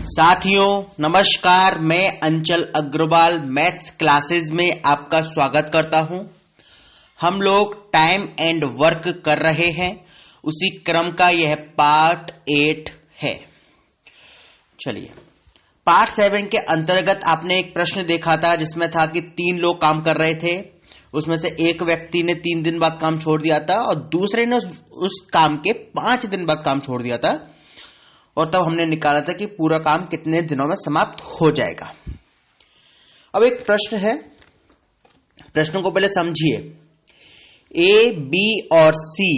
साथियों नमस्कार, मैं अंचल अग्रवाल मैथ्स क्लासेस में आपका स्वागत करता हूं। हम लोग टाइम एंड वर्क कर रहे हैं, उसी क्रम का यह पार्ट 8 है। चलिए, पार्ट 7 के अंतर्गत आपने एक प्रश्न देखा था जिसमें था कि 3 लोग काम कर रहे थे, उसमें से एक व्यक्ति ने 3 दिन बाद काम छोड़ दिया था और दूसरे ने उस काम के 5 दिन बाद काम छोड़ दिया था, और तब हमने निकाला था कि पूरा काम कितने दिनों में समाप्त हो जाएगा। अब एक प्रश्न है, प्रश्न को पहले समझिए। ए, बी और सी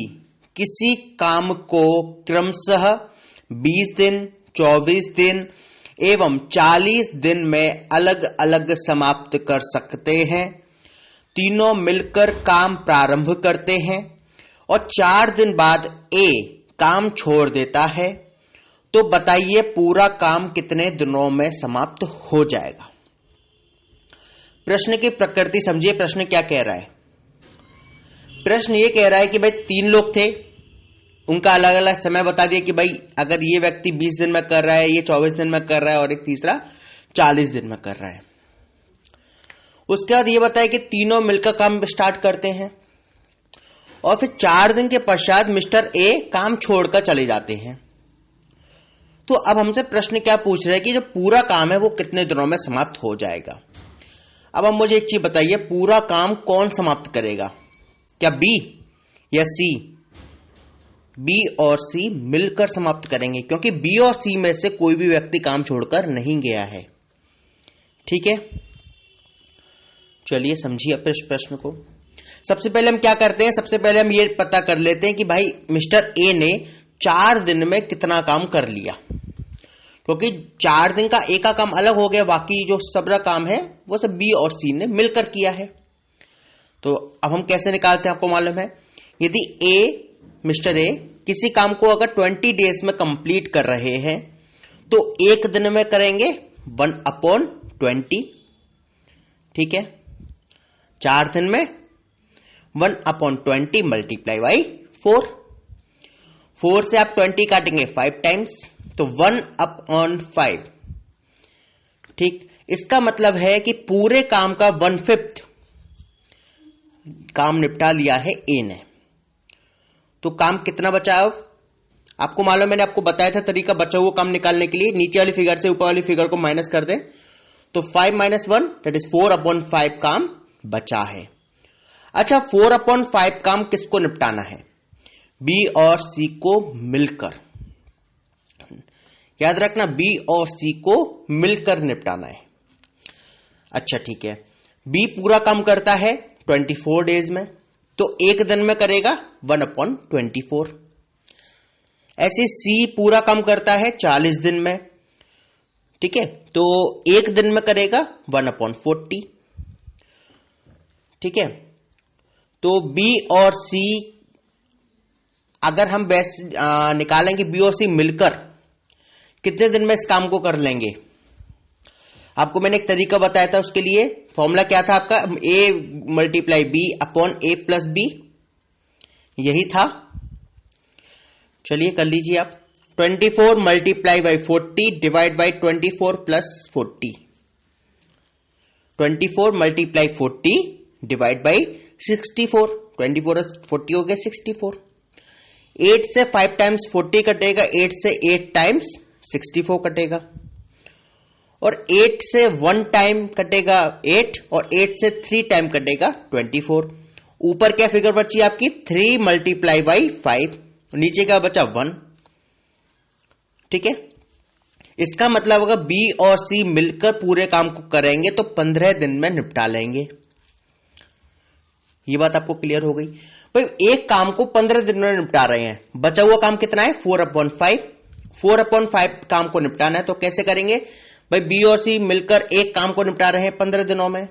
किसी काम को क्रमशः 20 दिन, 24 दिन एवं 40 दिन में अलग अलग समाप्त कर सकते हैं। तीनों मिलकर काम प्रारंभ करते हैं और 4 दिन बाद ए काम छोड़ देता है, तो बताइए पूरा काम कितने दिनों में समाप्त हो जाएगा। प्रश्न की प्रकृति समझिए, प्रश्न क्या कह रहा है। प्रश्न ये कह रहा है कि भाई 3 लोग थे, उनका अलग अलग समय बता दिया कि भाई अगर ये व्यक्ति 20 दिन में कर रहा है, ये 24 दिन में कर रहा है और एक तीसरा 40 दिन में कर रहा है। उसके बाद ये बताया कि तीनों मिलकर काम स्टार्ट करते हैं और फिर 4 दिन के पश्चात मिस्टर ए काम छोड़कर चले जाते हैं। तो अब हमसे प्रश्न क्या पूछ रहे हैं कि जो पूरा काम है वो कितने दिनों में समाप्त हो जाएगा। अब मुझे एक चीज बताइए, पूरा काम कौन समाप्त करेगा, क्या बी या सी? बी और सी मिलकर समाप्त करेंगे, क्योंकि बी और सी में से कोई भी व्यक्ति काम छोड़कर नहीं गया है। ठीक है, चलिए समझिए अब इस प्रश्न को। सबसे पहले हम क्या करते हैं, सबसे पहले हम ये पता कर लेते हैं कि भाई मिस्टर ए ने 4 दिन में कितना काम कर लिया, क्योंकि 4 दिन का ए का काम अलग हो गया, बाकी जो सबरा काम है वो सब बी और सी ने मिलकर किया है। तो अब हम कैसे निकालते हैं, आपको मालूम है। यदि मिस्टर ए किसी काम को अगर 20 डेज में कंप्लीट कर रहे हैं तो 1 दिन में करेंगे 1/20। ठीक है, 4 दिन में 1/20 मल्टीप्लाई बाई 4। 4 से आप 20 काटेंगे 5 टाइम्स, तो 1/5। ठीक, इसका मतलब है कि पूरे काम का 1/5 काम निपटा लिया है ए ने। तो काम कितना बचा अब आपको मालूम, मैंने आपको बताया था तरीका बचा हुआ काम निकालने के लिए। नीचे वाली फिगर से ऊपर वाली फिगर को माइनस कर दें तो 5 - 1 दैट इज 4/5 काम बचा है। अच्छा, 4/5 काम किसको निपटाना है? बी और सी को मिलकर। याद रखना, बी और सी को मिलकर निपटाना है। अच्छा ठीक है, बी पूरा काम करता है 24 डेज में, तो 1 दिन में करेगा 1/24। ऐसे सी पूरा काम करता है 40 दिन में, ठीक है, तो 1 दिन में करेगा 1/40। ठीक है, तो बी और सी अगर हम निकालेंगे बी और सी मिलकर कितने दिन में इस काम को कर लेंगे। आपको मैंने एक तरीका बताया था, उसके लिए फॉर्मूला क्या था आपका, A multiply B upon A plus B, यही था। चलिए कर लीजिए आप। 24 multiply by 40 divide by 24 plus 40। 24 multiply 40 divide by 64। 24 40 हो गया 64। 8 से 5 टाइम्स 40 कटेगा, 8 से 8 टाइम्स 64 कटेगा, और 8 से 1 टाइम कटेगा 8, और 8 से 3 टाइम कटेगा 24। ऊपर क्या फिगर बची आपकी 3 मल्टीप्लाई बाई 5, नीचे क्या बचा 1। ठीक है, इसका मतलब अगर बी और सी मिलकर पूरे काम को करेंगे तो 15 दिन में निपटा लेंगे। ये बात आपको क्लियर हो गई। भाई एक काम को 15 दिन में निपटा रहे हैं, बचा हुआ काम कितना है 4/5। 4/5 काम को निपटाना है, तो कैसे करेंगे भाई, बी और सी मिलकर एक काम को निपटा रहे हैं 15 दिनों में,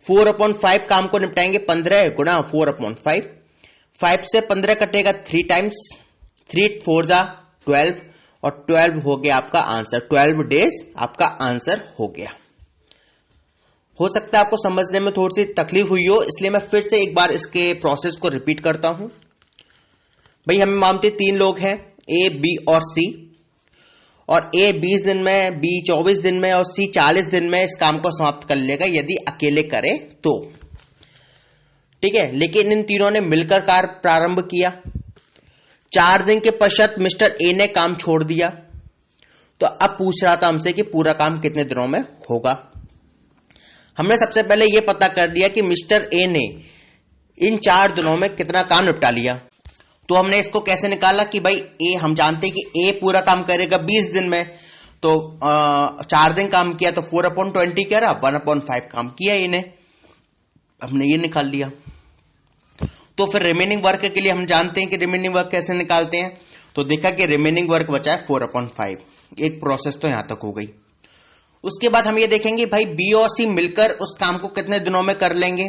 4/5 काम को निपटाएंगे 15 गुणा 4/5। 5 से 15 कटेगा 3 टाइम्स, 3 4 जा 12, और 12 हो गया आपका आंसर। 12 डेज आपका आंसर हो गया। हो सकता है आपको समझने में थोड़ी सी तकलीफ हुई हो, इसलिए मैं फिर से एक बार इसके प्रोसेस को रिपीट करता हूं। भाई हमें मानते 3 लोग हैं, ए बी और सी, और ए 20 दिन में, बी 24 दिन में और सी 40 दिन में इस काम को समाप्त कर लेगा यदि अकेले करे तो। ठीक है, लेकिन इन तीनों ने मिलकर कार्य प्रारंभ किया। 4 दिन के पश्चात मिस्टर ए ने काम छोड़ दिया। तो अब पूछ रहा था हमसे कि पूरा काम कितने दिनों में होगा। हमने सबसे पहले यह पता कर दिया कि मिस्टर ए ने इन 4 दिनों में कितना काम निपटा लिया। तो हमने इसको कैसे निकाला कि भाई ए, हम जानते हैं कि ए पूरा काम करेगा 20 दिन में, तो 4 दिन काम किया तो 4/20 क्या रहा, 1/5 काम किया इन्हें, हमने ये निकाल लिया। तो फिर रिमेनिंग वर्क के लिए हम जानते हैं कि रिमेनिंग वर्क कैसे निकालते हैं। तो देखा कि रिमेनिंग वर्क बचा है 4/5। एक प्रोसेस तो यहां तक हो गई। उसके बाद हम ये देखेंगे भाई बी और सी मिलकर उस काम को कितने दिनों में कर लेंगे।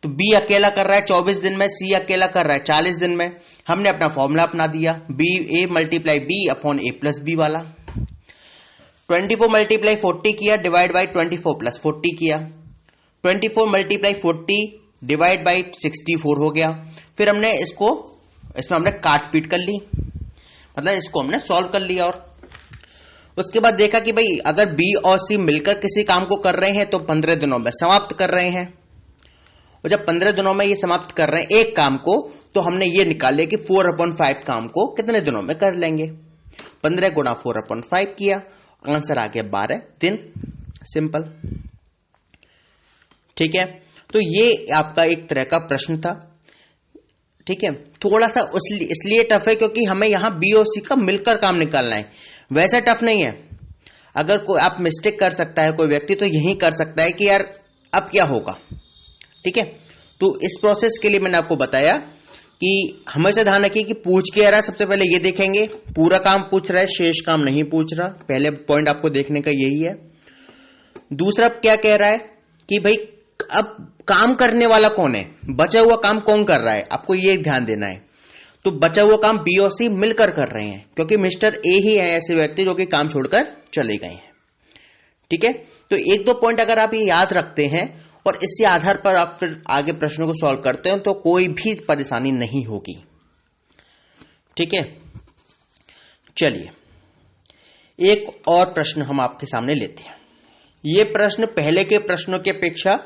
तो बी अकेला कर रहा है 24 दिन में, सी अकेला कर रहा है 40 दिन में। हमने अपना फॉर्मूला अपना दिया, B A multiply B upon A plus B वाला। 24 मल्टीप्लाई 40 किया डिवाइड बाई 24 प्लस 40 किया। 24 मल्टीप्लाई 40 डिवाइड बाई 64 हो गया। फिर हमने इसमें हमने काट पीट कर ली, मतलब इसको हमने सॉल्व कर लिया। और उसके बाद देखा कि भाई अगर बी और सी मिलकर किसी काम को कर रहे हैं तो 15 दिनों में समाप्त कर रहे हैं। और जब 15 दिनों में ये समाप्त कर रहे हैं एक काम को, तो हमने ये निकाल लिया कि 4/5 काम को कितने दिनों में कर लेंगे। 15 गुणा 4/5 किया, आंसर आ गया 12 दिन। सिंपल। ठीक है, तो ये आपका एक तरह का प्रश्न था। ठीक है, थोड़ा सा इसलिए टफ है क्योंकि हमें यहां बी और सी का मिलकर काम निकालना है। वैसे टफ नहीं है। अगर कोई आप मिस्टेक कर सकता है कोई व्यक्ति, तो यही कर सकता है कि यार अब क्या होगा। ठीक है, तो इस प्रोसेस के लिए मैंने आपको बताया कि हमेशा ध्यान रखिए कि पूछ के आ रहा है। सबसे पहले ये देखेंगे पूरा काम पूछ रहा है, शेष काम नहीं पूछ रहा। पहले पॉइंट आपको देखने का यही है। दूसरा क्या कह रहा है कि भाई अब काम करने वाला कौन है, बचा हुआ काम कौन कर रहा है, आपको ये ध्यान देना है। तो बचा हुआ काम बी और सी मिलकर कर रहे हैं, क्योंकि मिस्टर ए ही है ऐसे व्यक्ति जो कि काम छोड़कर चले गए हैं। ठीक है, तो 1-2 पॉइंट अगर आप ये याद रखते हैं और इससे आधार पर आप फिर आगे प्रश्नों को सॉल्व करते हो तो कोई भी परेशानी नहीं होगी। ठीक है, चलिए एक और प्रश्न हम आपके सामने लेते हैं। यह प्रश्न पहले के प्रश्नों की अपेक्षा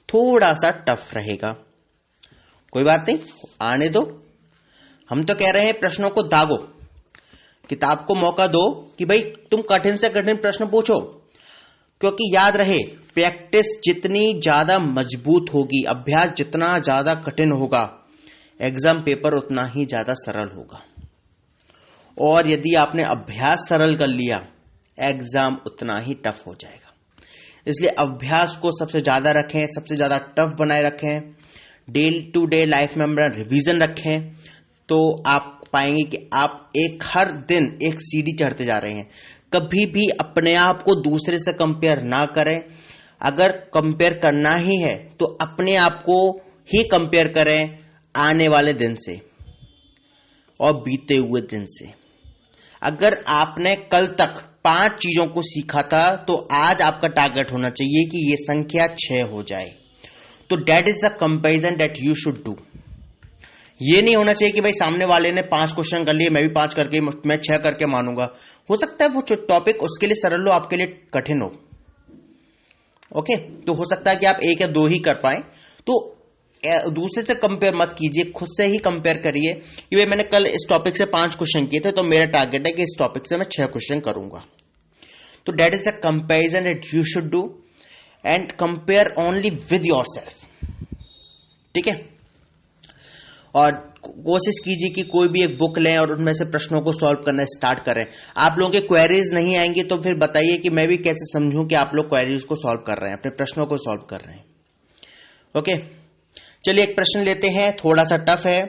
थोड़ा सा टफ रहेगा। कोई बात नहीं, आने दो। हम तो कह रहे हैं प्रश्नों को दागो, किताब को मौका दो कि भाई तुम कठिन से कठिन प्रश्न पूछो, क्योंकि याद रहे प्रैक्टिस जितनी ज्यादा मजबूत होगी, अभ्यास जितना ज्यादा कठिन होगा, एग्जाम पेपर उतना ही ज्यादा सरल होगा। और यदि आपने अभ्यास सरल कर लिया, एग्जाम उतना ही टफ हो जाएगा। इसलिए अभ्यास को सबसे ज्यादा रखें, सबसे ज्यादा टफ बनाए रखें। डे टू डे लाइफ में अपना रिवीजन रखें, तो आप पाएंगे कि आप हर दिन एक सीढ़ी चढ़ते जा रहे हैं। कभी भी अपने आप को दूसरे से कंपेयर ना करें। अगर कंपेयर करना ही है तो अपने आप को ही कंपेयर करें आने वाले दिन से और बीते हुए दिन से। अगर आपने कल तक 5 चीजों को सीखा था, तो आज आपका टारगेट होना चाहिए कि ये संख्या 6 हो जाए। तो that is the comparison that you should do. ये नहीं होना चाहिए कि भाई सामने वाले ने 5 क्वेश्चन कर लिए, मैं भी 5 करके, मैं 6 करके मानूंगा। हो सकता है वो टॉपिक उसके लिए सरल हो, आपके लिए कठिन हो। ओके, तो हो सकता है कि आप 1 या 2 ही कर पाए। तो दूसरे से कंपेयर मत कीजिए, खुद से ही कंपेयर करिए कि भाई मैंने कल इस टॉपिक से 5 क्वेश्चन किए थे, तो मेरा टारगेट है कि इस टॉपिक से मैं 6 क्वेश्चन करूंगा। तो that is the comparison that you should do and compare only with yourself. ठीक है, और कोशिश कीजिए कि कोई भी एक बुक लें और उनमें से प्रश्नों को सॉल्व करना स्टार्ट करें। आप लोगों के क्वेरीज नहीं आएंगी तो फिर बताइए कि मैं भी कैसे समझूं कि आप लोग क्वेरीज को सॉल्व कर रहे हैं, अपने प्रश्नों को सॉल्व कर रहे हैं। ओके, चलिए एक प्रश्न लेते हैं, थोड़ा सा टफ है।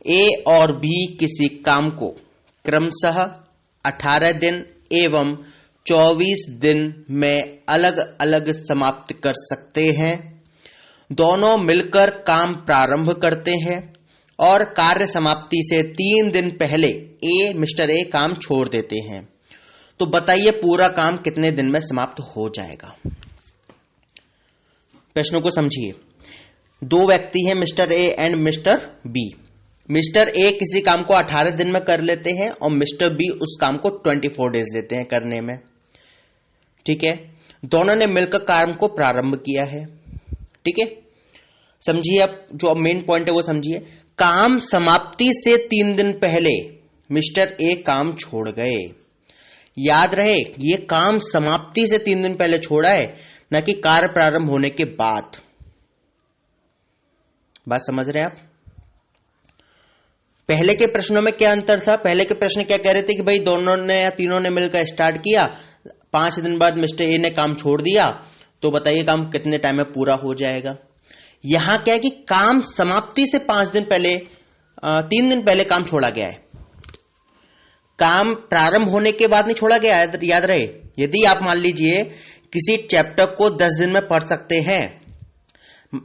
ए और बी किसी काम को क्रमशः 18 दिन एवं 24 दिन में अलग अलग समाप्त कर सकते हैं। दोनों मिलकर काम प्रारंभ करते हैं और कार्य समाप्ति से 3 दिन पहले मिस्टर ए काम छोड़ देते हैं। तो बताइए पूरा काम कितने दिन में समाप्त हो जाएगा। प्रश्नों को समझिए। 2 व्यक्ति हैं, mister A and mister B. Mister A किसी काम को 18 दिन में कर लेते हैं और मिस्टर बी उस काम को 24 डेज लेते हैं करने में। ठीक है, दोनों ने मिलकर काम को प्रारंभ किया है। ठीक है, समझिए, अब जो मेन पॉइंट है वो समझिए। काम समाप्ति से 3 दिन पहले मिस्टर ए काम छोड़ गए। याद रहे, ये काम समाप्ति से 3 दिन पहले छोड़ा है, न कि कार्य प्रारंभ होने के बाद। बात समझ रहे हैं आप? पहले के प्रश्नों में क्या अंतर था? पहले के प्रश्न क्या कह रहे थे कि भाई दोनों ने या तीनों ने मिलकर स्टार्ट किया, 5 दिन बाद मिस्टर ए ने काम छोड़ दिया, तो बताइए काम कितने टाइम में पूरा हो जाएगा। यहां क्या है कि काम समाप्ति से 5 दिन पहले 3 दिन पहले काम छोड़ा गया है, काम प्रारंभ होने के बाद नहीं छोड़ा गया है। याद रहे, यदि आप मान लीजिए किसी चैप्टर को 10 दिन में पढ़ सकते हैं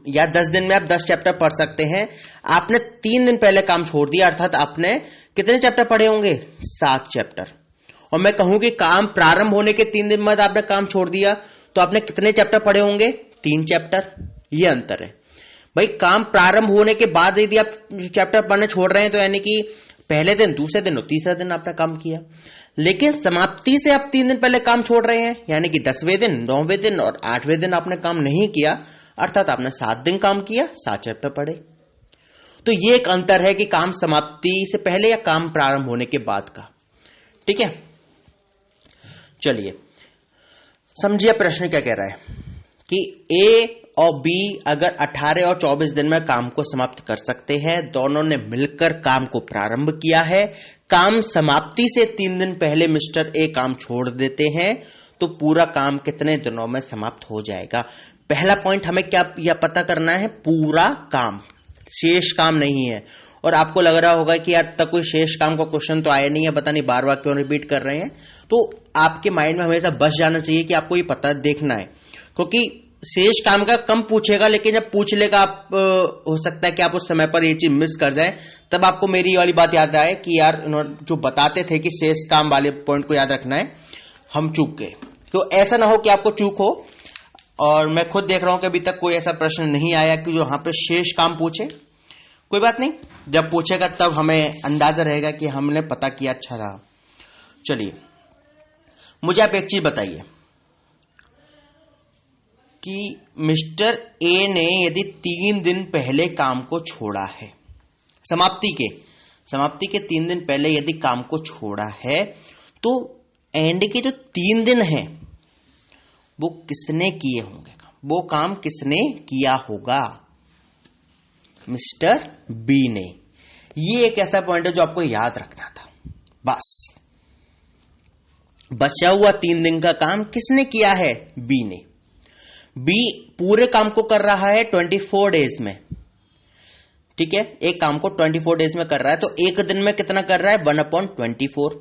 या 10 दिन में आप 10 चैप्टर पढ़ सकते हैं, आपने 3 दिन पहले काम छोड़ दिया, अर्थात आपने कितने चैप्टर पढ़े होंगे? 7 चैप्टर। और मैं कहूं कि काम प्रारंभ होने के 3 दिन बाद आपने काम छोड़ दिया, तो आपने कितने चैप्टर पढ़े होंगे? 3 चैप्टर। ये अंतर है भाई। काम प्रारंभ होने के बाद यदि आप चैप्टर पढ़ने छोड़ रहे हैं, तो यानी कि पहले दिन, दूसरे दिन और तीसरे दिन आपने काम किया। लेकिन समाप्ति से आप 3 दिन पहले काम छोड़ रहे हैं, यानी कि 10वें दिन, 9वें दिन और 8वें दिन आपने काम नहीं किया, अर्थात आपने 7 दिन काम किया, 7 चैप्टर पढ़े। तो ये एक अंतर है कि काम समाप्ति से पहले या काम प्रारंभ होने के बाद का। ठीक है, चलिए समझिए प्रश्न क्या कह रहा है कि ए और बी अगर 18 और 24 दिन में काम को समाप्त कर सकते हैं, दोनों ने मिलकर काम को प्रारंभ किया है, काम समाप्ति से 3 दिन पहले मिस्टर ए काम छोड़ देते हैं, तो पूरा काम कितने दिनों में समाप्त हो जाएगा। पहला पॉइंट हमें क्या यह पता करना है? पूरा काम, शेष काम नहीं है। और आपको लग रहा होगा कि यार तक कोई शेष काम का क्वेश्चन तो आया नहीं है, पता नहीं बार बार क्यों रिपीट कर रहे हैं। तो आपके माइंड में हमेशा बस जाना चाहिए कि आपको ये पता देखना है, क्योंकि शेष काम का कम पूछेगा, लेकिन जब पूछ लेगा आप हो सकता है कि आप उस समय पर ये चीज मिस कर जाए, तब आपको मेरी वाली बात याद आए कि यार जो बताते थे कि शेष काम वाले पॉइंट को याद रखना है, हम चूक गए। तो ऐसा ना हो कि आपको चूक हो। और मैं खुद देख रहा हूं कि अभी तक कोई ऐसा प्रश्न नहीं आया कि जो यहां पे शेष काम पूछे। कोई बात नहीं, जब पूछेगा तब हमें अंदाजा रहेगा कि हमने पता किया, अच्छा रहा। चलिए, मुझे आप एक चीज बताइए कि मिस्टर ए ने यदि 3 दिन पहले काम को छोड़ा है, समाप्ति के 3 दिन पहले यदि काम को छोड़ा है, तो एंड के जो 3 दिन हैं वो किसने किए होंगे? वो काम किसने किया होगा? मिस्टर बी ने। ये एक ऐसा पॉइंट है जो आपको याद रखना था। बस बचा हुआ 3 दिन का काम किसने किया है? बी ने। बी पूरे काम को कर रहा है 24 डेज में। ठीक है, एक काम को 24 डेज में कर रहा है, तो एक दिन में कितना कर रहा है? 1/24।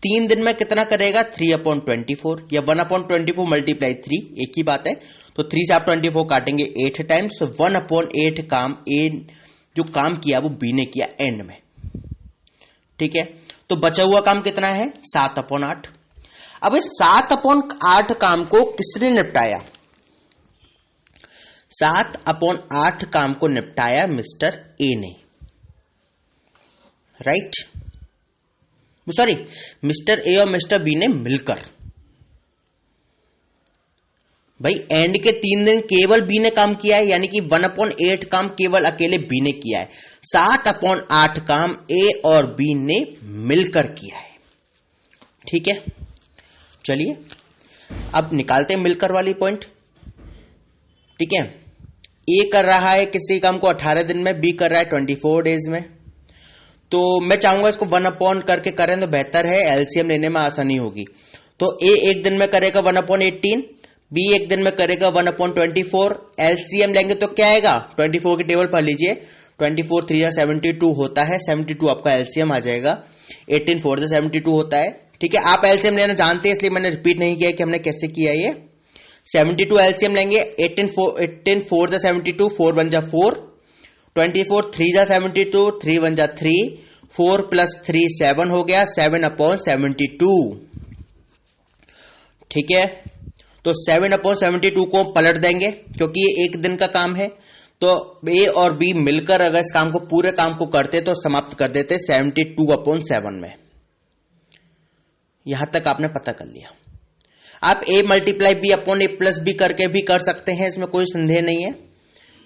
3 दिन में कितना करेगा? 3/24 या 1/24 मल्टीप्लाई 3, एक ही बात है। तो 3 से आप 24 काटेंगे 8 टाइम्स, तो 1/8 काम ए जो काम किया वो बी ने किया एंड में। ठीक है, तो बचा हुआ काम कितना है? 7/8। अब इस 7/8 काम को किसने निपटाया? 7/8 काम को निपटाया मिस्टर ए ने, राइट? सॉरी, मिस्टर ए और मिस्टर बी ने मिलकर। भाई एंड के 3 दिन केवल बी ने काम किया है, यानी कि 1/8 काम केवल अकेले बी ने किया है। 7/8 काम ए और बी ने मिलकर किया है। ठीक है, चलिए अब निकालते हैं मिलकर वाली पॉइंट। ठीक है, ए कर रहा है किसी काम को 18 दिन में, बी कर रहा है 24 डेज में। तो मैं चाहूंगा इसको 1/, करके करें तो बेहतर है, एलसीएम लेने में आसानी होगी। तो ए एक दिन में करेगा 1/18, बी एक दिन में करेगा 1/24। एलसीएम लेंगे तो क्या आएगा? 24 की टेबल पढ़ लीजिए, 24 3 72 होता है, 72 आपका एलसीएम आ जाएगा। 18 4 72 होता है। ठीक है, आप एलसीएम लेना जानते हैं, इसलिए मैंने रिपीट नहीं किया कि हमने कैसे किया ये। 72 एलसीएम लेंगे, 18 4 72, 4 1 4, 24 3 72, 3 1 3, 4 + 3 7 हो गया, 7/72। ठीक है, तो 7/72 को पलट देंगे क्योंकि ये एक दिन का काम है, तो ए और बी मिलकर अगर इस काम को पूरे काम को करते तो समाप्त कर देते 72/7 में। यहां तक आपने पता कर लिया। आप a multiply B upon A plus B करके भी कर सकते हैं, इसमें कोई संदेह नहीं है।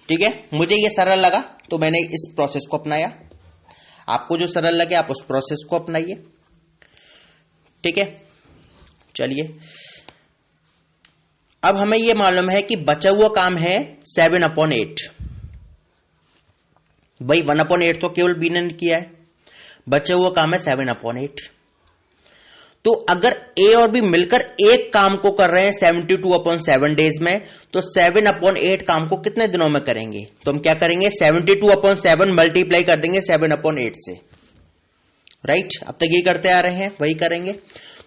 ठीक है, मुझे ये सरल लगा तो मैंने इस प्रोसेस को अपनाया। आपको जो सरल लगे आप उस प्रोसेस को अपनाइए। ठीक है, चलिए अब हमें यह मालूम है कि बचा हुआ काम है 7/8। भाई 1/8 तो केवल बी ने किया है, बचा हुआ काम है 7/8। तो अगर ए और बी मिलकर एक काम को कर रहे हैं 72/7 डेज में, तो 7/8 काम को कितने दिनों में करेंगे? तो हम क्या करेंगे, 72/7 मल्टीप्लाई कर देंगे 7/8 से। राइट, अब तक ये करते आ रहे हैं, वही करेंगे।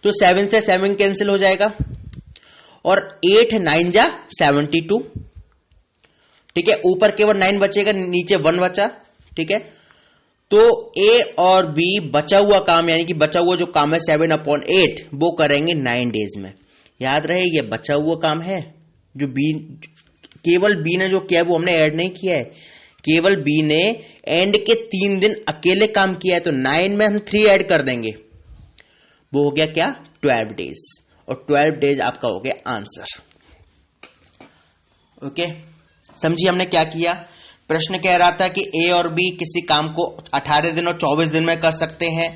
तो 7 से 7 कैंसिल हो जाएगा और 8 9 जा 72। ठीक है, ऊपर केवल 9 बचेगा, नीचे 1 बचा। ठीक है, तो ए और बी बचा हुआ काम यानी कि बचा हुआ जो काम है 7/8 वो करेंगे 9 डेज में। याद रहे ये बचा हुआ काम है, जो बी केवल बी ने जो किया है वो हमने ऐड नहीं किया है, केवल बी ने एंड के 3 दिन अकेले काम किया है। तो 9 में हम 3 ऐड कर देंगे, वो हो गया क्या, 12 डेज। और 12 डेज आपका हो गया आंसर। ओके, समझिए हमने क्या किया। प्रश्न कह रहा था कि ए और बी किसी काम को 18 दिन और 24 दिन में कर सकते हैं।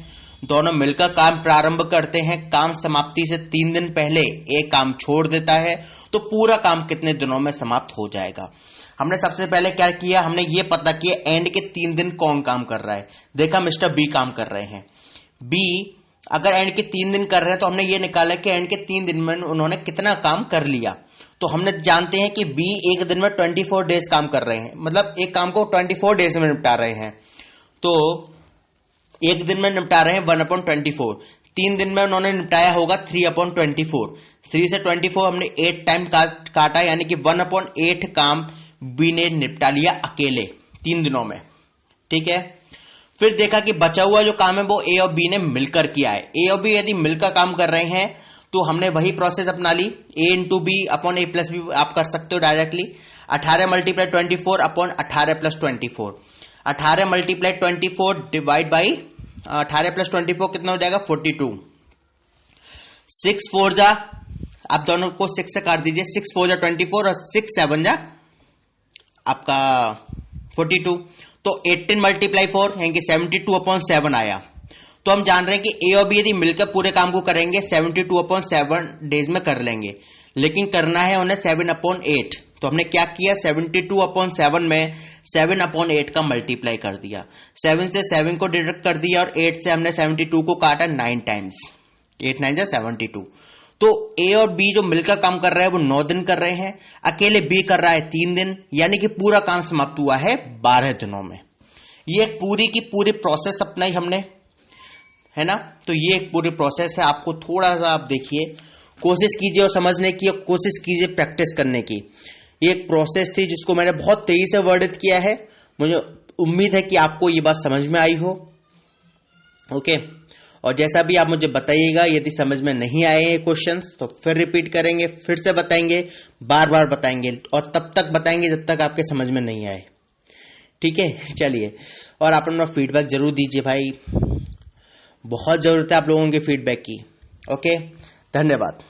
दोनों मिलकर काम प्रारंभ करते हैं, काम समाप्ति से 3 दिन पहले ए काम छोड़ देता है, तो पूरा काम कितने दिनों में समाप्त हो जाएगा। हमने सबसे पहले क्या किया, हमने ये पता किया एंड के 3 दिन कौन काम कर रहा है। देखा मिस्टर बी काम कर रहे हैं। बी अगर एंड के 3 दिन कर रहे हैं तो हमने ये निकाला कि एंड के 3 दिन में उन्होंने कितना काम कर लिया। तो हमने जानते हैं कि बी एक दिन में 24 डेज काम कर रहे हैं, मतलब एक काम को 24 डेज में निपटा रहे हैं। तो एक दिन में निपटा रहे हैं 1/24। 3 दिन में उन्होंने निपटाया होगा 3/24। 3 से 24 हमने 8 टाइम काटा, यानी कि 1/8 काम बी ने निपटा लिया अकेले 3 दिनों में। ठीक है, फिर देखा कि बचा हुआ जो काम है वो ए और बी ने मिलकर किया है। ए और बी यदि मिलकर काम कर रहे हैं तो हमने वही प्रोसेस अपना ली, a into B upon A plus B आप कर सकते हो directly. 18 multiply 24 upon 18 plus 24। 18 multiply 24 divide by 18 plus 24 कितना हो जाएगा, 42। 6 4 जा, आप दोनों को 6 से काट दीजिए, 6 4 जा 24 और 6 7 जा आपका 42। तो 18 मल्टीप्लाई 4 यानी कि 72/7 आया। तो हम जान रहे हैं कि ए और बी यदि मिलकर पूरे काम को करेंगे 72/7 डेज में कर लेंगे, लेकिन करना है उन्हें 7/8। तो हमने क्या किया, 72/7 में 7/8 का मल्टीप्लाई कर दिया। 7 से 7 को डिडक्ट कर दिया और 8 से हमने 72 को काटा 9 टाइम्स। 8 9 जा 72। तो ए और बी जो मिलकर काम कर रहे हैं वो 9 दिन कर रहे हैं, अकेले बी कर रहा है 3 दिन, यानी कि पूरा काम समाप्त हुआ है 12 दिनों में। ये पूरी की पूरी प्रोसेस अपनाई हमने, है ना। तो ये एक पूरी प्रोसेस है, आपको थोड़ा सा आप देखिए, कोशिश कीजिए और समझने की, और कोशिश कीजिए प्रैक्टिस करने की। ये एक प्रोसेस थी जिसको मैंने बहुत तेजी से वर्णित किया है। मुझे उम्मीद है कि आपको ये बात समझ में आई हो। ओके, और जैसा भी आप मुझे बताइएगा, यदि समझ में नहीं आए हैं क्वेश्चंस तो फिर रिपीट करेंगे, फिर से बताएंगे, बार बार बताएंगे, और तब तक बताएंगे जब तक आपके समझ में नहीं आए। ठीक है, चलिए, और आप अपना फीडबैक जरूर दीजिए भाई, बहुत जरूरत है आप लोगों के फीडबैक की। ओके, धन्यवाद।